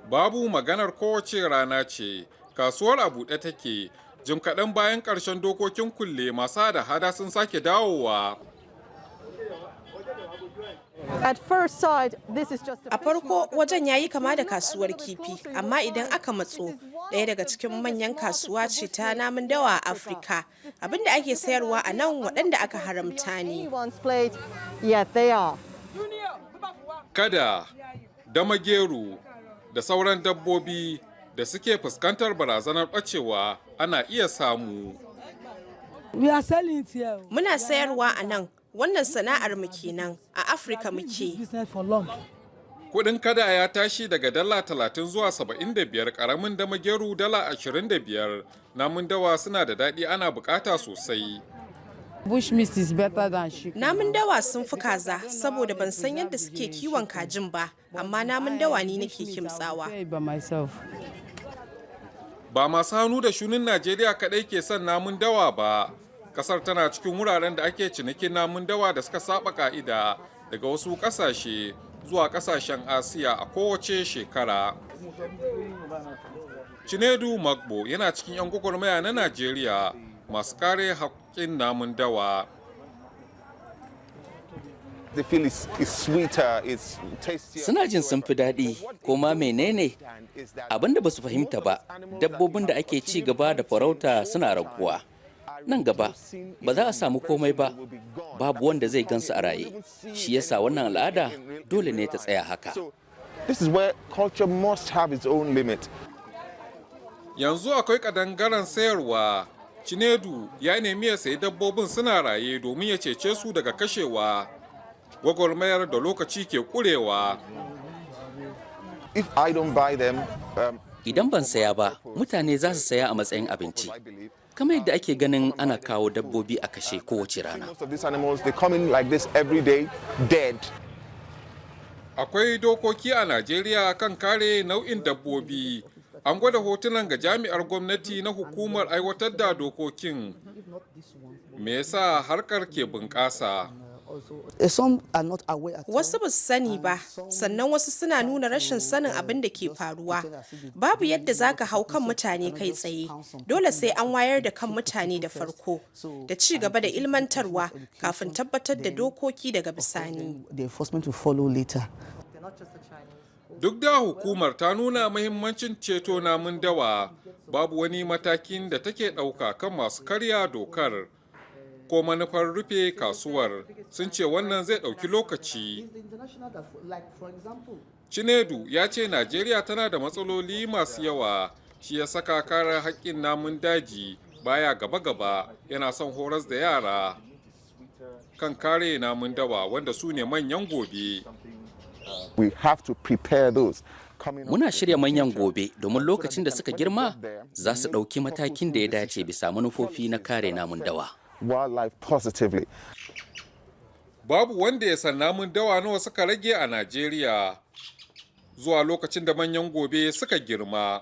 Babu maganar kowace rana ce, kasuwar a buɗe take, jim kaɗan bayan ƙarshen dokokin kulle masu hada-hada sun sake dawowa. A farko wajen ya yi kama da kasuwar kifi, amma idan aka matso, ɗaya daga cikin manyan kasuwa ce ta namun dawa a Afirka. Abinda ake sayarwa a nan waɗanda aka haramta ne. Kada, damageru da sauran dabbobi da suke fuskantar barazanar ɓacewa ana iya samu. Muna sayarwa a nan. Wannan sana'ar mu kenan, a Afirka muke. Kudin kada ya tashi daga dala 30 zuwa 75, karamin damageru dala 25. Namun dawa suna da daɗi, ana bukata sosai. Namun dawa sun fi kaza saboda ban san yadda suke kiwon kajin ba, amma namun dawa ne nake kimtsawa. Ba masu hannu da shunin Najeriya kaɗai ke son namun dawa ba. Kasar tana cikin wuraren da ake cinikin namun dawa da suka saba ka'ida daga wasu kasashe zuwa kasashen Asiya a kowace shekara. Chinedu Magbo yana cikin 'yan gwagwarmaya na Najeriya masu kare haƙƙin namun dawa. Suna jin sun fi daɗi, ko ma menene? Abin da ba su fahimta ba, dabbobin da ake ci gaba da farauta suna raguwa. Nan gaba ba za a samu komai ba, babu wanda zai gansu a raye. Shi yasa wannan al'ada dole ne ta tsaya haka. Yanzu akwai kadangaren sayarwa. Chinedu ya nemi ya sayi dabbobin suna raye domin ya cece su daga kashewa. Gwagwarmayar da lokaci ke kurewa. Idan ban saya ba, mutane za su saya a matsayin abinci. Kamar yadda ake ganin ana kawo dabbobi a kashe kowace rana. Akwai dokoki a Najeriya kan kare nau'in dabbobi. An gwada hotunan ga jami'ar gwamnati na hukumar aiwatar da dokokin. Me yasa harkar ke bunƙasa? Wasu ba su sani ba, sannan wasu suna nuna rashin sanin abin da ke faruwa. Babu yadda za ka hau kan mutane kai tsaye. Dole sai an wayar da kan mutane da farko, da ci gaba da ilmantarwa kafin tabbatar da dokoki daga bisani. Duk da hukumar ta nuna muhimmancin ceto namun dawa, babu wani matakin da take ɗauka kan masu karya dokar. Ko manufar rufe kasuwar sun ce wannan zai ɗauki lokaci. Chinedu ya ce Najeriya tana da matsaloli masu yawa, shi ya saka kare haƙƙin namun daji baya gaba-gaba, yana son horas da yara kan kare namun dawa wanda su ne manyan gobe. Muna shirya manyan gobe domin lokacin da suka girma za su ɗauki matakin da ya dace bisa manufofi na kare namun dawa. Babu wanda ya san namun dawa nawa suka rage a Najeriya zuwa lokacin da manyan gobe suka girma.